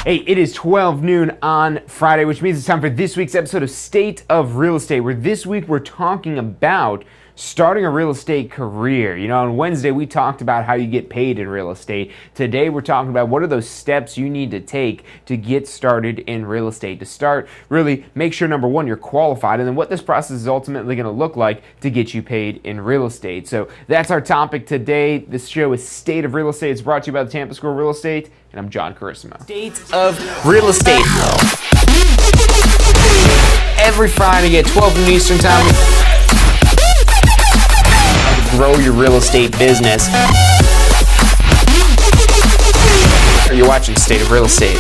Hey, it is 12 noon on Friday, which means it's time for this week's episode of State of Real Estate, where this week we're talking about starting a real estate career. You know, on Wednesday we talked about how you get paid in real estate. Today we're talking about what are those steps you need to take to get started in real estate. To start, really make sure, number one, you're qualified, and then what this process is ultimately going to look like to get you paid in real estate. So that's our topic today. This show is State of Real Estate. It's brought to you by the Tampa School of Real Estate, and I'm John Carissimo. State of Real Estate. Every Friday at 12 noon Eastern Time. Grow your real estate business. You're watching State of Real Estate.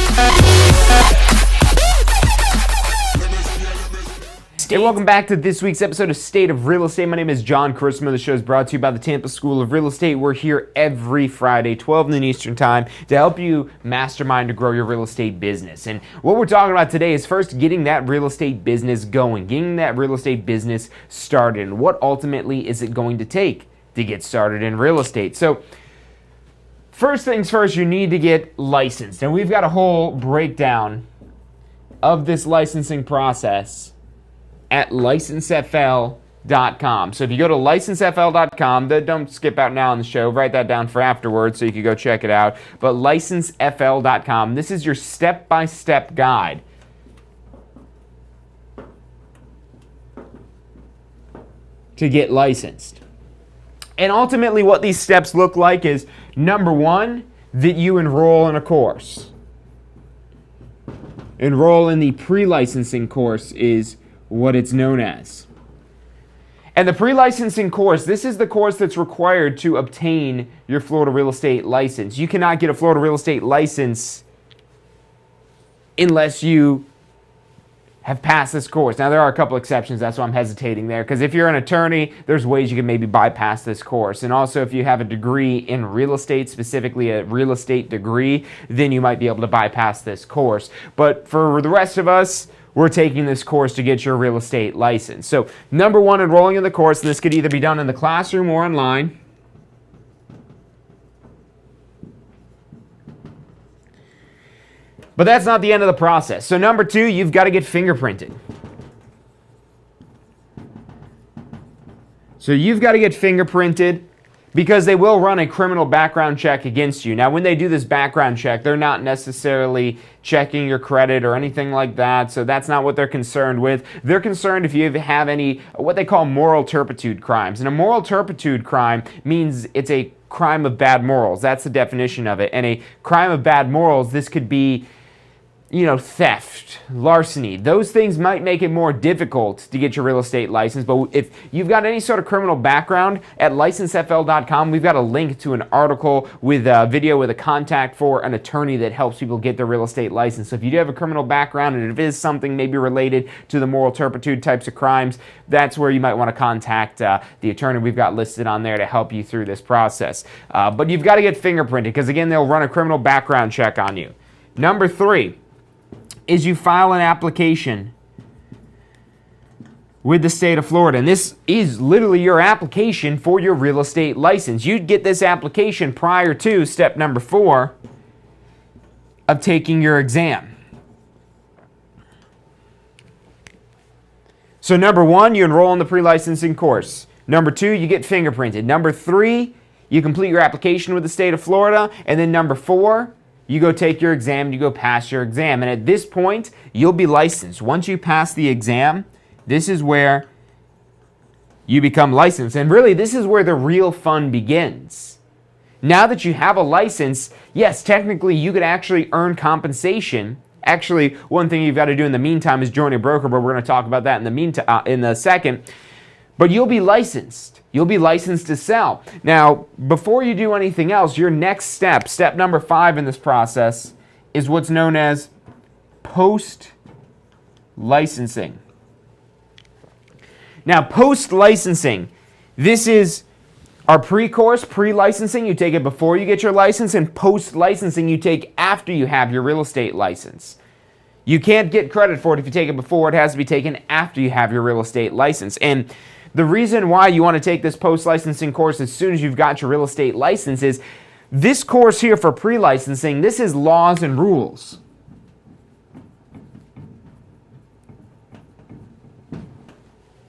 Hey, welcome back to this week's episode of State of Real Estate. My name is John Carissimo. The show is brought to you by the Tampa School of Real Estate. We're here every Friday, 12 noon Eastern Time, to help you mastermind to grow your real estate business. And what we're talking about today is first getting that real estate business going, getting that real estate business started, and what ultimately is it going to take to get started in real estate. So first things first, you need to get licensed. And we've got a whole breakdown of this licensing process at licensefl.com. So if you go to licensefl.com, don't skip out now on the show, write that down for afterwards so you can go check it out. But licensefl.com, this is your step-by-step guide to get licensed. And ultimately what these steps look like is, number one, that you enroll in a course. Enroll in the pre-licensing course is what it's known as. And the pre-licensing course, this is the course that's required to obtain your Florida real estate license. You cannot get a Florida real estate license unless you have passed this course. Now, there are a couple exceptions. That's why I'm hesitating there. Because if you're an attorney, there's ways you can maybe bypass this course. And also, if you have a degree in real estate, specifically a real estate degree, then you might be able to bypass this course. But for the rest of us, we're taking this course to get your real estate license. So, number one, enrolling in the course. And this could either be done in the classroom or online. But that's not the end of the process. So number two, you've got to get fingerprinted. So you've got to get fingerprinted because they will run a criminal background check against you. Now, when they do this background check, they're not necessarily checking your credit or anything like that. So that's not what they're concerned with. They're concerned if you have any, what they call moral turpitude crimes. And a moral turpitude crime means it's a crime of bad morals. That's the definition of it. And a crime of bad morals, this could be, theft, larceny. Those things might make it more difficult to get your real estate license, but if you've got any sort of criminal background, at licensefl.com, we've got a link to an article with a video with a contact for an attorney that helps people get their real estate license. So if you do have a criminal background and it is something maybe related to the moral turpitude types of crimes, that's where you might want to contact the attorney we've got listed on there to help you through this process. But you've got to get fingerprinted because, again, they'll run a criminal background check on you. Number three is you file an application with the state of Florida. And this is literally your application for your real estate license. You'd get this application prior to step number 4 of taking your exam. So number 1, you enroll in the pre-licensing course. Number 2, you get fingerprinted. Number 3, you complete your application with the state of Florida. And then number 4, you go take your exam, you go pass your exam. And at this point, you'll be licensed. Once you pass the exam, this is where you become licensed. And really, this is where the real fun begins. Now that you have a license, yes, technically you could actually earn compensation. Actually, one thing you've got to do in the meantime is join a broker, but we're going to talk about that in a second. But you'll be licensed. You'll be licensed to sell. Now, before you do anything else, your next step, step number 5 in this process, is what's known as post-licensing. Now, post-licensing, this is our pre-course, pre-licensing. You take it before you get your license, and post-licensing you take after you have your real estate license. You can't get credit for it if you take it before. It has to be taken after you have your real estate license. And the reason why you want to take this post-licensing course as soon as you've got your real estate license is this course here for pre-licensing, this is laws and rules.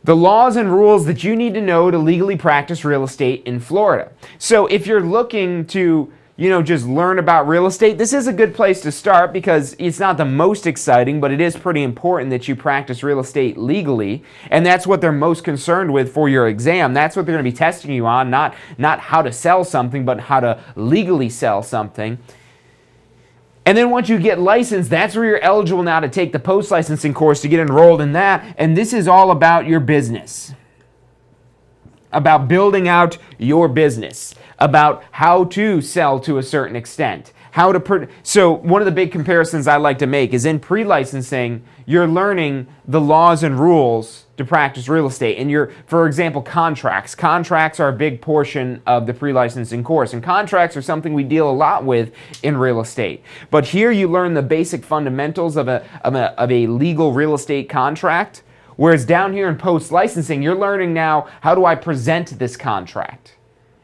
the laws and rules that you need to know to legally practice real estate in Florida. So if you're looking to, just learn about real estate, this is a good place to start because it's not the most exciting, but it is pretty important that you practice real estate legally. And that's what they're most concerned with for your exam. That's what they're going to be testing you on, not how to sell something, but how to legally sell something. And then once you get licensed, that's where you're eligible now to take the post-licensing course to get enrolled in that. And this is all about your business, about building out your business, about how to sell to a certain extent. So one of the big comparisons I like to make is in pre-licensing, you're learning the laws and rules to practice real estate. And for example, contracts. Contracts are a big portion of the pre-licensing course. And contracts are something we deal a lot with in real estate. But here you learn the basic fundamentals of a legal real estate contract. Whereas down here in post-licensing, you're learning now, how do I present this contract?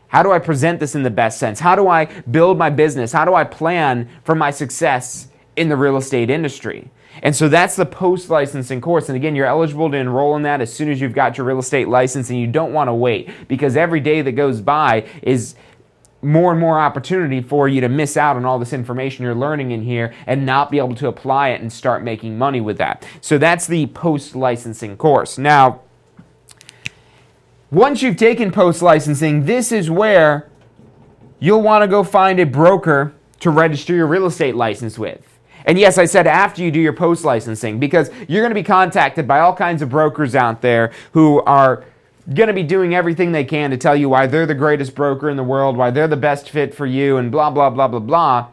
How do I present this in the best sense? How do I build my business? How do I plan for my success in the real estate industry? And so that's the post-licensing course. And again, you're eligible to enroll in that as soon as you've got your real estate license, and you don't want to wait, because every day that goes by is more and more opportunity for you to miss out on all this information you're learning in here and not be able to apply it and start making money with that. So that's the post-licensing course. Now, once you've taken post-licensing, this is where you'll want to go find a broker to register your real estate license with. And yes, I said after you do your post-licensing, because you're going to be contacted by all kinds of brokers out there who are going to be doing everything they can to tell you why they're the greatest broker in the world, why they're the best fit for you, and blah, blah, blah, blah, blah.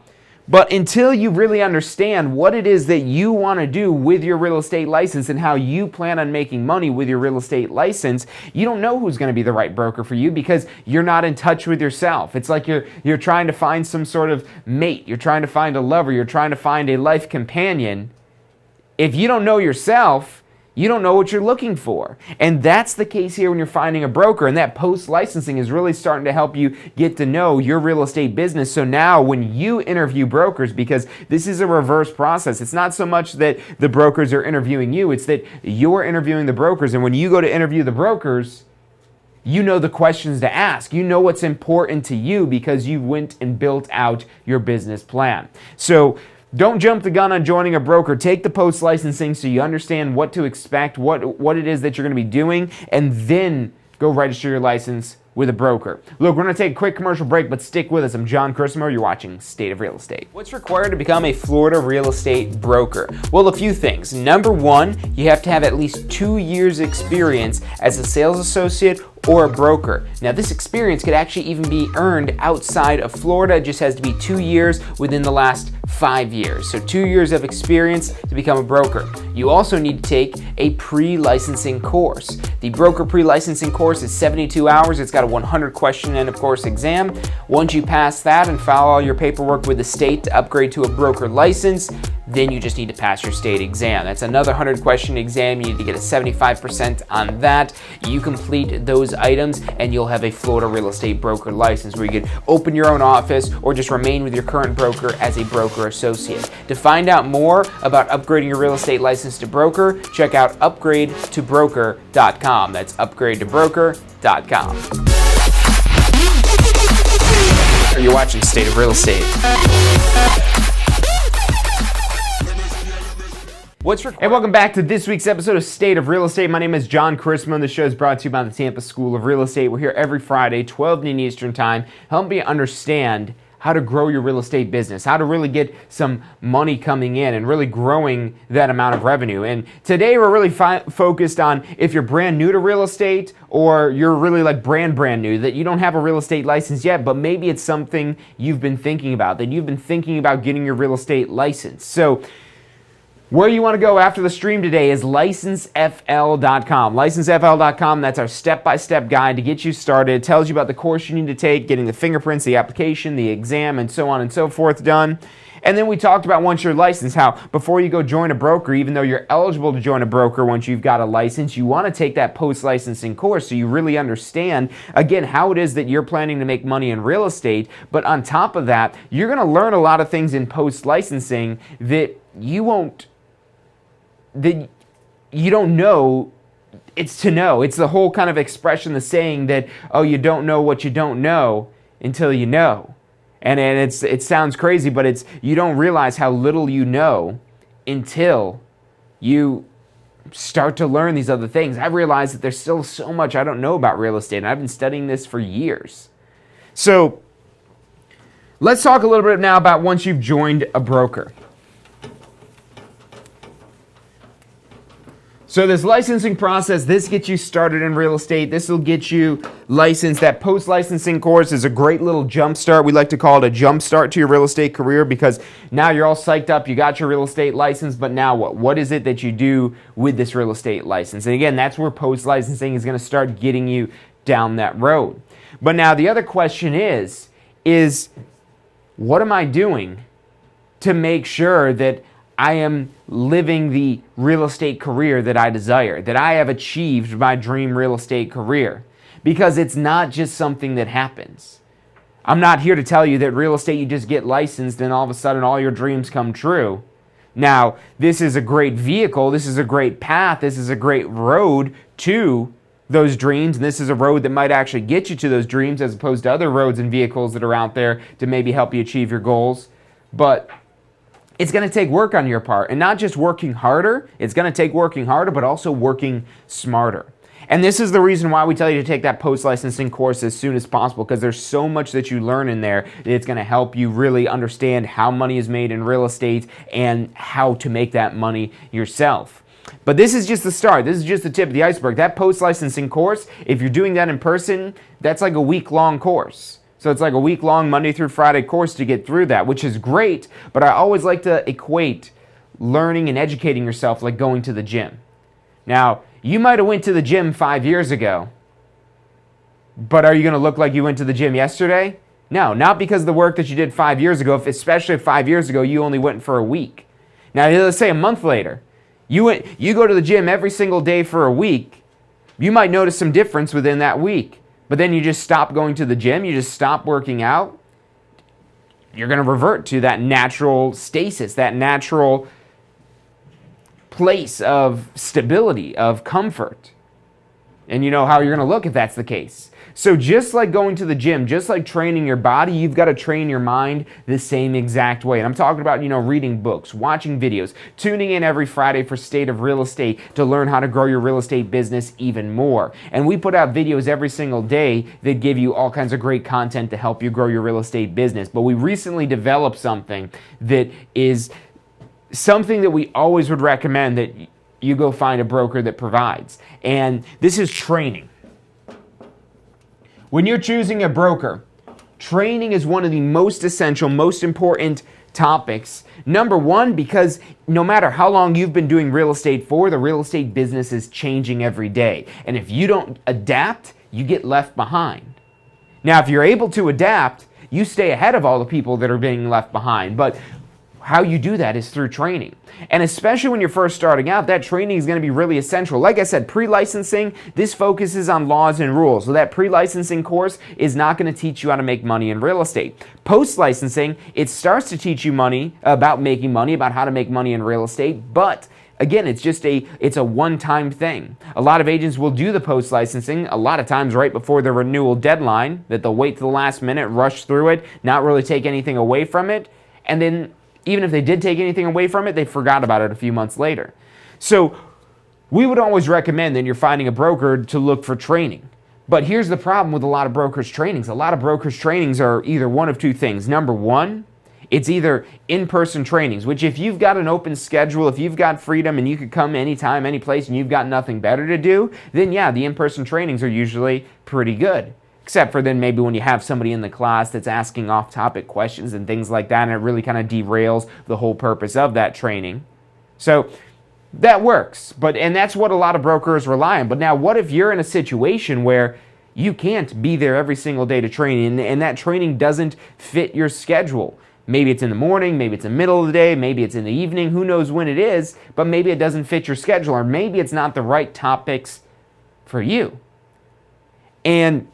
But until you really understand what it is that you want to do with your real estate license and how you plan on making money with your real estate license, you don't know who's going to be the right broker for you because you're not in touch with yourself. It's like you're trying to find some sort of mate. You're trying to find a lover. You're trying to find a life companion. If you don't know yourself, you don't know what you're looking for. And that's the case here when you're finding a broker. And that post-licensing is really starting to help you get to know your real estate business. So now when you interview brokers, because this is a reverse process, it's not so much that the brokers are interviewing you, it's that you're interviewing the brokers. And when you go to interview the brokers, you know the questions to ask. You know what's important to you because you went and built out your business plan. So don't jump the gun on joining a broker. Take the post-licensing so you understand what to expect, what it is that you're going to be doing, and then go register your license with a broker. Look, we're going to take a quick commercial break, but stick with us. I'm John Chrismo. You're watching State of Real Estate. What's required to become a Florida real estate broker? Well, a few things. Number one, you have to have at least 2 years experience as a sales associate or a broker. Now, this experience could actually even be earned outside of Florida. It just has to be 2 years within the last 5 years. So 2 years of experience to become a broker. You also need to take a pre-licensing course. The broker pre-licensing course is 72 hours. It's got a 100 question and of course exam. Once you pass that and file all your paperwork with the state to upgrade to a broker license, then you just need to pass your state exam. That's another 100 question exam. You need to get a 75% on that. You complete those items and you'll have a Florida real estate broker license where you can open your own office or just remain with your current broker as a broker associate. To find out more about upgrading your real estate license to broker, check out upgradetobroker.com. That's upgradetobroker.com. You're watching State of Real Estate. And welcome back to this week's episode of State of Real Estate. My name is John Chrismo. The show is brought to you by the Tampa School of Real Estate. We're here every Friday, 12 noon Eastern Time, helping you understand how to grow your real estate business, how to really get some money coming in and really growing that amount of revenue. And today we're really focused on if you're brand new to real estate or you're really like brand new, that you don't have a real estate license yet, but maybe it's something you've been thinking about, that you've been thinking about getting your real estate license. So where you want to go after the stream today is licensefl.com. Licensefl.com, that's our step-by-step guide to get you started. It tells you about the course you need to take, getting the fingerprints, the application, the exam, and so on and so forth done. And then we talked about once you're licensed, how before you go join a broker, even though you're eligible to join a broker once you've got a license, you want to take that post-licensing course so you really understand, again, how it is that you're planning to make money in real estate. But on top of that, you're going to learn a lot of things in post-licensing that you don't know it's to know. It's the whole kind of expression, the saying that, oh, you don't know what you don't know until you know. And it sounds crazy, but it's you don't realize how little you know until you start to learn these other things. I've realized that there's still so much I don't know about real estate, and I've been studying this for years. So let's talk a little bit now about once you've joined a broker. So this licensing process, this gets you started in real estate. This will get you licensed. That post-licensing course is a great little jump start. We like to call it a jump start to your real estate career, because now you're all psyched up. You got your real estate license, but now what? What is it that you do with this real estate license? And again, that's where post-licensing is going to start getting you down that road. But now the other question is what am I doing to make sure that I am living the real estate career that I desire, that I have achieved my dream real estate career? Because it's not just something that happens. I'm not here to tell you that real estate, you just get licensed and all of a sudden all your dreams come true. Now, this is a great vehicle, this is a great path, this is a great road to those dreams, and this is a road that might actually get you to those dreams as opposed to other roads and vehicles that are out there to maybe help you achieve your goals. But it's going to take work on your part, and not just working harder. It's going to take working harder, but also working smarter. And this is the reason why we tell you to take that post-licensing course as soon as possible, because there's so much that you learn in there that it's going to help you really understand how money is made in real estate and how to make that money yourself. But this is just the start. This is just the tip of the iceberg. That post-licensing course, if you're doing that in person, that's like a week-long course. So it's like a week-long Monday through Friday course to get through that, which is great, but I always like to equate learning and educating yourself like going to the gym. Now, you might have went to the gym 5 years ago, but are you going to look like you went to the gym yesterday? No, not because of the work that you did 5 years ago, especially if 5 years ago you only went for a week. Now, let's say a month later, you go to the gym every single day for a week, you might notice some difference within that week. But then you just stop going to the gym, you just stop working out, you're going to revert to that natural stasis, that natural place of stability, of comfort. And you know how you're going to look if that's the case. So just like going to the gym, just like training your body, you've got to train your mind the same exact way. And I'm talking about, reading books, watching videos, tuning in every Friday for State of Real Estate to learn how to grow your real estate business even more. And we put out videos every single day that give you all kinds of great content to help you grow your real estate business. But we recently developed something that is something that we always would recommend that you go find a broker that provides. And this is training. When you're choosing a broker, training is one of the most essential, most important topics. Number one, because no matter how long you've been doing real estate for, the real estate business is changing every day. And if you don't adapt, you get left behind. Now, if you're able to adapt, you stay ahead of all the people that are being left behind. But how you do that is through training. And especially when you're first starting out, that training is going to be really essential. Like I said, pre-licensing, this focuses on laws and rules. So that pre-licensing course is not going to teach you how to make money in real estate. Post-licensing, it starts to teach you about making money, about how to make money in real estate, but again, it's a one-time thing. A lot of agents will do the post-licensing a lot of times right before the renewal deadline, that they'll wait to the last minute, rush through it, not really take anything away from it, and then even if they did take anything away from it, they forgot about it a few months later. So we would always recommend that you're finding a broker to look for training. But here's the problem with a lot of brokers' trainings. A lot of brokers' trainings are either one of two things. Number one, it's either in-person trainings, which if you've got an open schedule, if you've got freedom and you could come anytime, any place, and you've got nothing better to do, then yeah, the in-person trainings are usually pretty good. Except for then maybe when you have somebody in the class that's asking off-topic questions and things like that, and it really kind of derails the whole purpose of that training. So that works, and that's what a lot of brokers rely on. But now what if you're in a situation where you can't be there every single day to train, and that training doesn't fit your schedule? Maybe it's in the morning, maybe it's in the middle of the day, maybe it's in the evening, who knows when it is, but maybe it doesn't fit your schedule, or maybe it's not the right topics for you. And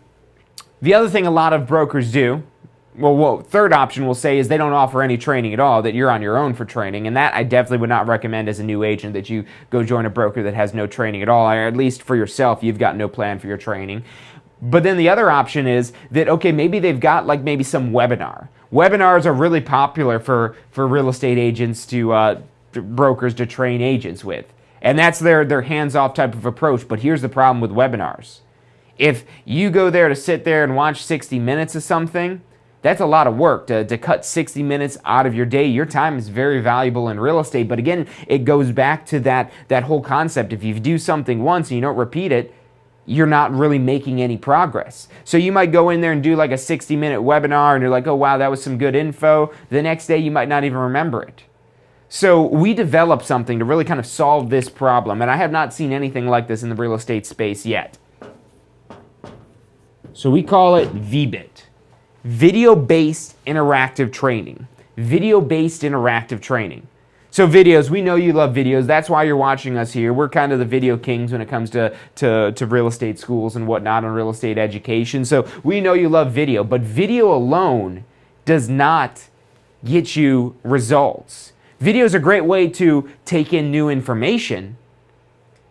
the other thing a lot of brokers do, third option we'll say is they don't offer any training at all, that you're on your own for training. And that I definitely would not recommend as a new agent, that you go join a broker that has no training at all, or at least for yourself, you've got no plan for your training. But then the other option is that, okay, maybe they've got like maybe some webinar. Webinars are really popular for real estate agents brokers to train agents with. And that's their hands-off type of approach. But here's the problem with webinars. If you go there to sit there and watch 60 minutes of something, that's a lot of work to cut 60 minutes out of your day. Your time is very valuable in real estate. But again, it goes back to that whole concept. If you do something once and you don't repeat it, you're not really making any progress. So you might go in there and do like a 60-minute webinar and you're like, oh, wow, that was some good info. The next day, you might not even remember it. So we developed something to really kind of solve this problem. And I have not seen anything like this in the real estate space yet. So we call it VBIT. Video-based interactive training. Video-based interactive training. So videos, we know you love videos. That's why you're watching us here. We're kind of the video kings when it comes to real estate schools and whatnot and real estate education. So we know you love video, but video alone does not get you results. Video is a great way to take in new information.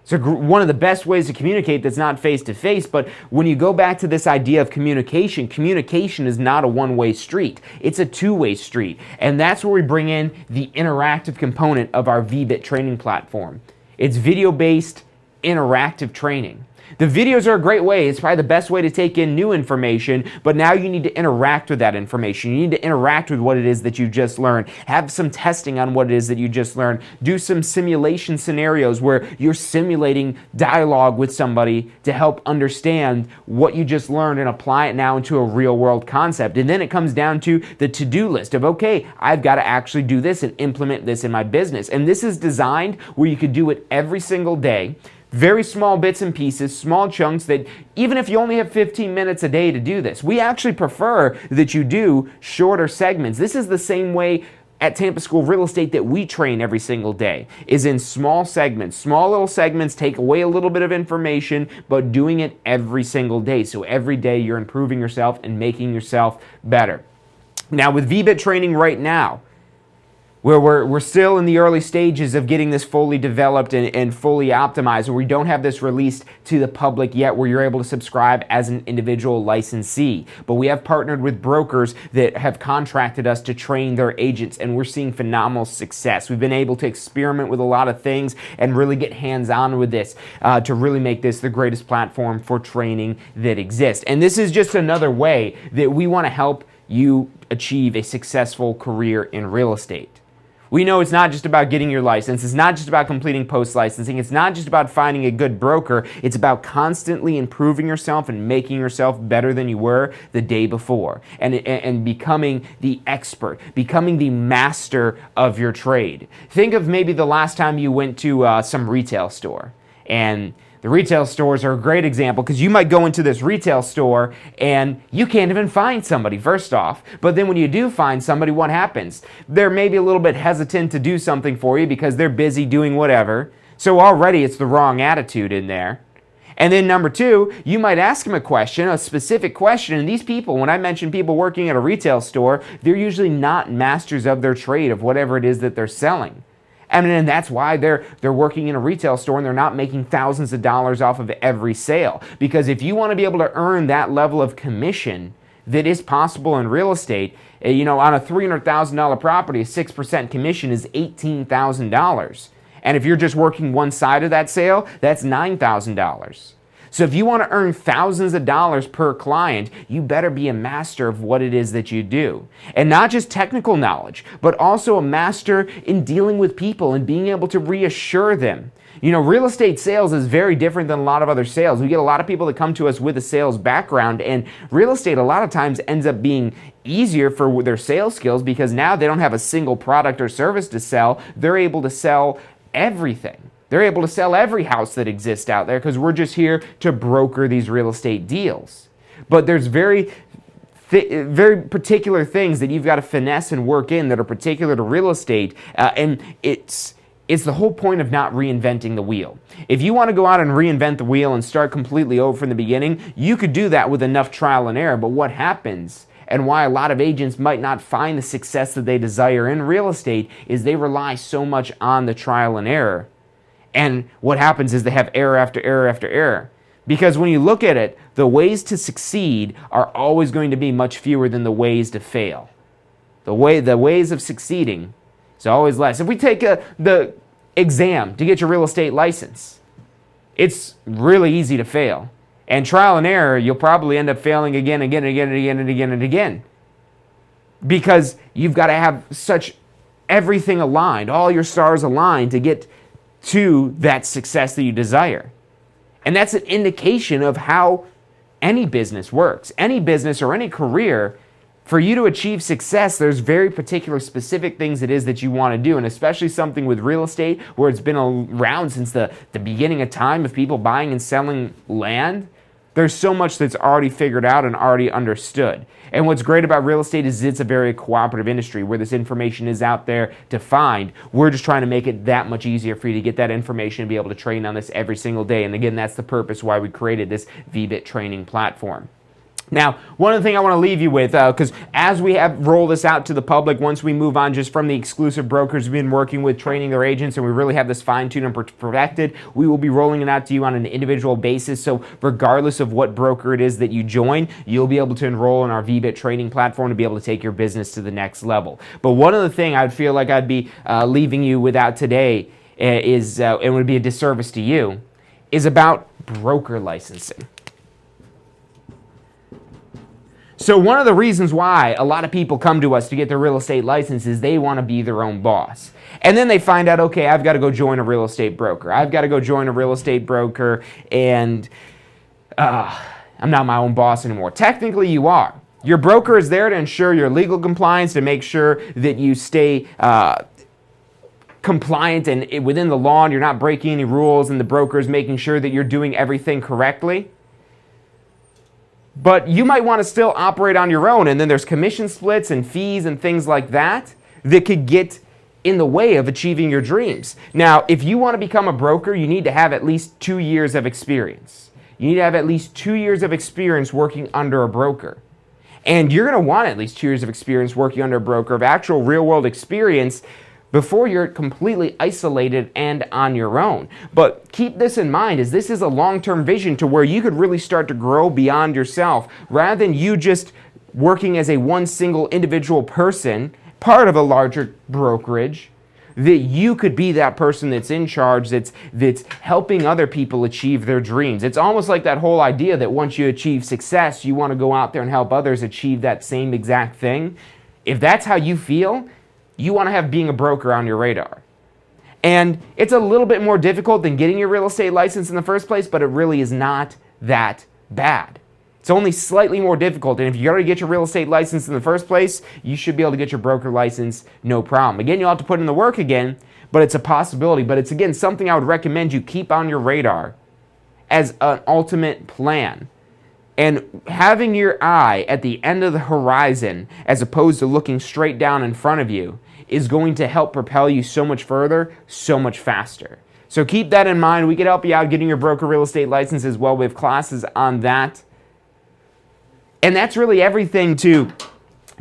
It's one of the best ways to communicate that's not face-to-face, but when you go back to this idea of communication, communication is not a one-way street. It's a two-way street, and that's where we bring in the interactive component of our VBIT training platform. It's video-based interactive training. The videos are a great way. It's probably the best way to take in new information, but now you need to interact with that information. You need to interact with what it is that you just learned. Have some testing on what it is that you just learned. Do some simulation scenarios where you're simulating dialogue with somebody to help understand what you just learned and apply it now into a real world concept. And then it comes down to the to-do list of, okay, I've got to actually do this and implement this in my business. And this is designed where you could do it every single day. Very small bits and pieces, small chunks that even if you only have 15 minutes a day to do this, we actually prefer that you do shorter segments. This is the same way at Tampa School of Real Estate that we train every single day, is in small segments. Small little segments take away a little bit of information, but doing it every single day. So every day you're improving yourself and making yourself better. Now with VBIT training right now, where we're still in the early stages of getting this fully developed and fully optimized, where we don't have this released to the public yet, where you're able to subscribe as an individual licensee. But we have partnered with brokers that have contracted us to train their agents, and we're seeing phenomenal success. We've been able to experiment with a lot of things and really get hands-on with this to really make this the greatest platform for training that exists. And this is just another way that we want to help you achieve a successful career in real estate. We know it's not just about getting your license. It's not just about completing post-licensing. It's not just about finding a good broker. It's about constantly improving yourself and making yourself better than you were the day before, and becoming the expert, becoming the master of your trade. Think of maybe the last time you went to some retail store, and the retail stores are a great example because you might go into this retail store and you can't even find somebody, first off. But then when you do find somebody, what happens? They're maybe a little bit hesitant to do something for you because they're busy doing whatever. So already it's the wrong attitude in there. And then number two, you might ask them a question, a specific question. And these people, when I mention people working at a retail store, they're usually not masters of their trade of whatever it is that they're selling. And that's why they're working in a retail store and they're not making thousands of dollars off of every sale. Because if you want to be able to earn that level of commission that is possible in real estate, on a $300,000 property, a 6% commission is $18,000. And if you're just working one side of that sale, that's $9,000. So if you want to earn thousands of dollars per client, you better be a master of what it is that you do. And not just technical knowledge, but also a master in dealing with people and being able to reassure them. Real estate sales is very different than a lot of other sales. We get a lot of people that come to us with a sales background, and real estate a lot of times ends up being easier for their sales skills because now they don't have a single product or service to sell. They're able to sell everything. They're able to sell every house that exists out there because we're just here to broker these real estate deals. But there's very particular things that you've got to finesse and work in that are particular to real estate, and it's the whole point of not reinventing the wheel. If you want to go out and reinvent the wheel and start completely over from the beginning, you could do that with enough trial and error, but what happens and why a lot of agents might not find the success that they desire in real estate is they rely so much on the trial and error. And what happens is they have error after error after error. Because when you look at it, the ways to succeed are always going to be much fewer than the ways to fail. The ways of succeeding is always less. If we take the exam to get your real estate license, it's really easy to fail. And trial and error, you'll probably end up failing again, again, again, and again, and again, and again. Because you've got to have such everything aligned, all your stars aligned to get to that success that you desire. And that's an indication of how any business works. Any business or any career, for you to achieve success, there's very particular specific things it is that you want to do. And especially something with real estate where it's been around since the beginning of time of people buying and selling land. There's so much that's already figured out and already understood. And what's great about real estate is it's a very cooperative industry where this information is out there to find. We're just trying to make it that much easier for you to get that information and be able to train on this every single day. And again, that's the purpose why we created this VBIT training platform. Now, one other thing I want to leave you with, because as we have roll this out to the public, once we move on just from the exclusive brokers we've been working with, training their agents, and we really have this fine-tuned and perfected, we will be rolling it out to you on an individual basis. So regardless of what broker it is that you join, you'll be able to enroll in our VBIT training platform to be able to take your business to the next level. But one other thing I'd feel like I'd be leaving you without today is, it would be a disservice to you, is about broker licensing. So one of the reasons why a lot of people come to us to get their real estate license is they want to be their own boss. And then they find out, okay, I've got to go join a real estate broker. I've got to go join a real estate broker, and I'm not my own boss anymore. Technically, you are. Your broker is there to ensure your legal compliance, to make sure that you stay compliant and within the law and you're not breaking any rules, and the broker is making sure that you're doing everything correctly. But you might want to still operate on your own, and then there's commission splits and fees and things like that that could get in the way of achieving your dreams. Now, if you want to become a broker, you need to have at least 2 years of experience. You need to have at least 2 years of experience working under a broker. And you're going to want at least 2 years of experience working under a broker, of actual real-world experience, before you're completely isolated and on your own. But keep this in mind, as this is a long-term vision to where you could really start to grow beyond yourself, rather than you just working as a one single individual person, part of a larger brokerage, that you could be that person that's in charge, that's helping other people achieve their dreams. It's almost like that whole idea that once you achieve success, you want to go out there and help others achieve that same exact thing. If that's how you feel, you want to have being a broker on your radar. And it's a little bit more difficult than getting your real estate license in the first place, but it really is not that bad. It's only slightly more difficult, and if you already get your real estate license in the first place, you should be able to get your broker license no problem. Again, you'll have to put in the work again, but it's a possibility. But it's, again, something I would recommend you keep on your radar as an ultimate plan. And having your eye at the end of the horizon, as opposed to looking straight down in front of you, is going to help propel you so much further, so much faster. So keep that in mind. We can help you out getting your broker real estate license as well. We have classes on that. And that's really everything to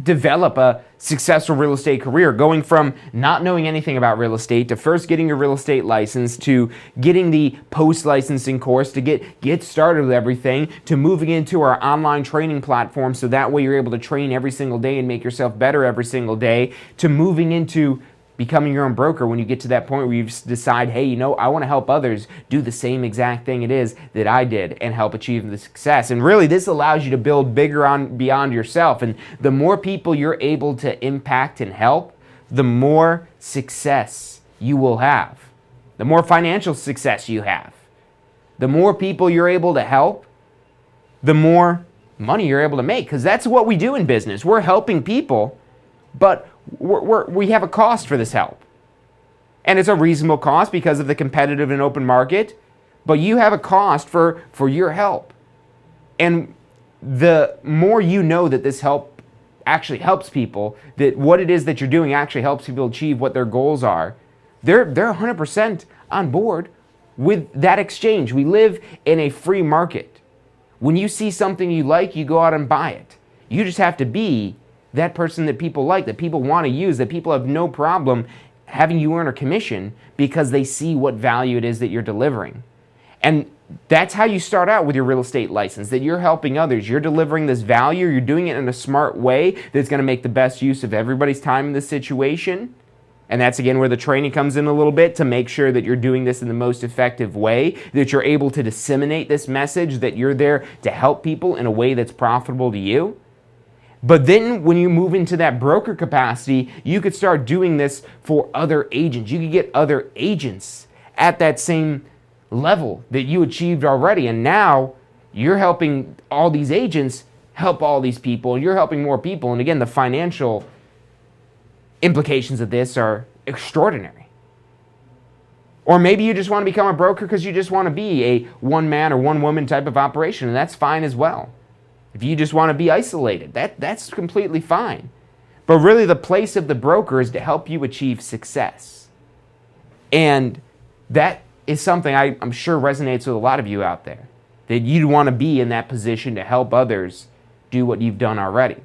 develop a successful real estate career, going from not knowing anything about real estate to first getting your real estate license, to getting the post-licensing course to get started with everything, to moving into our online training platform so that way you're able to train every single day and make yourself better every single day, to moving into becoming your own broker when you get to that point where you decide, hey, you know, I want to help others do the same exact thing it is that I did and help achieve the success. And really, this allows you to build bigger on beyond yourself. And the more people you're able to impact and help, the more success you will have. The more financial success you have. The more people you're able to help, the more money you're able to make. Because that's what we do in business. We're helping people, but we have a cost for this help. And it's a reasonable cost because of the competitive and open market, but you have a cost for your help. And the more you know that this help actually helps people, that what it is that you're doing actually helps people achieve what their goals are, they're 100% on board with that exchange. We live in a free market. When you see something you like, you go out and buy it. You just have to be that person that people like, that people want to use, that people have no problem having you earn a commission because they see what value it is that you're delivering. And that's how you start out with your real estate license, that you're helping others. You're delivering this value. You're doing it in a smart way that's going to make the best use of everybody's time in this situation. And that's, again, where the training comes in a little bit, to make sure that you're doing this in the most effective way, that you're able to disseminate this message, that you're there to help people in a way that's profitable to you. But then when you move into that broker capacity, you could start doing this for other agents. You could get other agents at that same level that you achieved already. And now you're helping all these agents help all these people, and you're helping more people. And again, the financial implications of this are extraordinary. Or maybe you just want to become a broker because you just want to be a one-man or one-woman type of operation, and that's fine as well. If you just want to be isolated, that's completely fine. But really, the place of the broker is to help you achieve success. And that is something I'm sure resonates with a lot of you out there, that you'd want to be in that position to help others do what you've done already.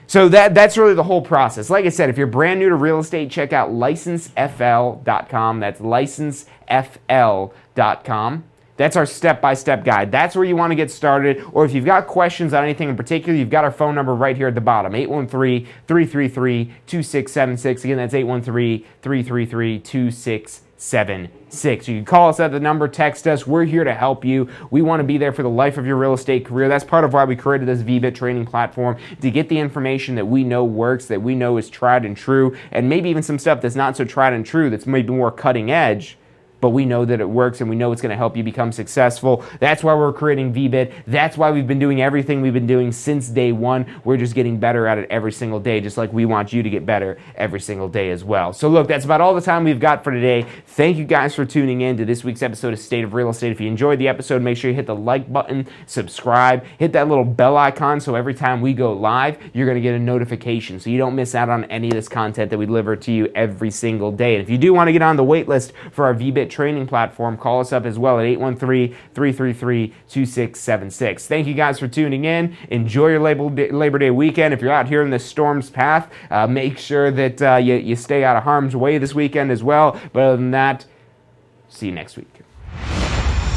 So that's really the whole process. Like I said, if you're brand new to real estate, check out licensefl.com. That's licensefl.com. That's our step-by-step guide. That's where you want to get started. Or if you've got questions on anything in particular, you've got our phone number right here at the bottom, 813-333-2676. Again, that's 813-333-2676. You can call us at the number, text us. We're here to help you. We want to be there for the life of your real estate career. That's part of why we created this VBIT training platform, to get the information that we know works, that we know is tried and true, and maybe even some stuff that's not so tried and true, that's maybe more cutting edge, but we know that it works and we know it's going to help you become successful. That's why we're creating VBIT. That's why we've been doing everything we've been doing since day one. We're just getting better at it every single day, just like we want you to get better every single day as well. So look, that's about all the time we've got for today. Thank you guys for tuning in to this week's episode of State of Real Estate. If you enjoyed the episode, make sure you hit the like button, subscribe, hit that little bell icon so every time we go live, you're going to get a notification so you don't miss out on any of this content that we deliver to you every single day. And if you do want to get on the wait list for our VBIT training platform, call us up as well at 813-333-2676. Thank you guys for tuning in. Enjoy your Labor Day weekend. If you're out here in the storm's path, make sure that you stay out of harm's way this weekend as well. But other than that, see you next week.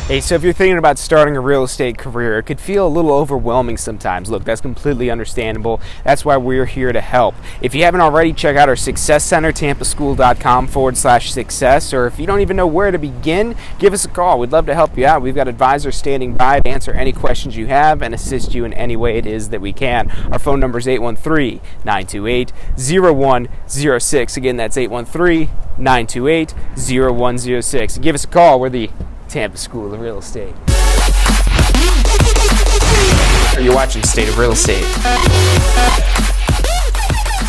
Hey, so if you're thinking about starting a real estate career, it could feel a little overwhelming sometimes. Look, that's completely understandable. That's why we're here to help. If you haven't already, check out our Success Center, tampaschool.com/success. Or if you don't even know where to begin, give us a call. We'd love to help you out. We've got advisors standing by to answer any questions you have and assist you in any way it is that we can. Our phone number is 813-928-0106. Again, that's 813-928-0106. Give us a call. We're the Tampa School of Real Estate. You're watching State of Real Estate.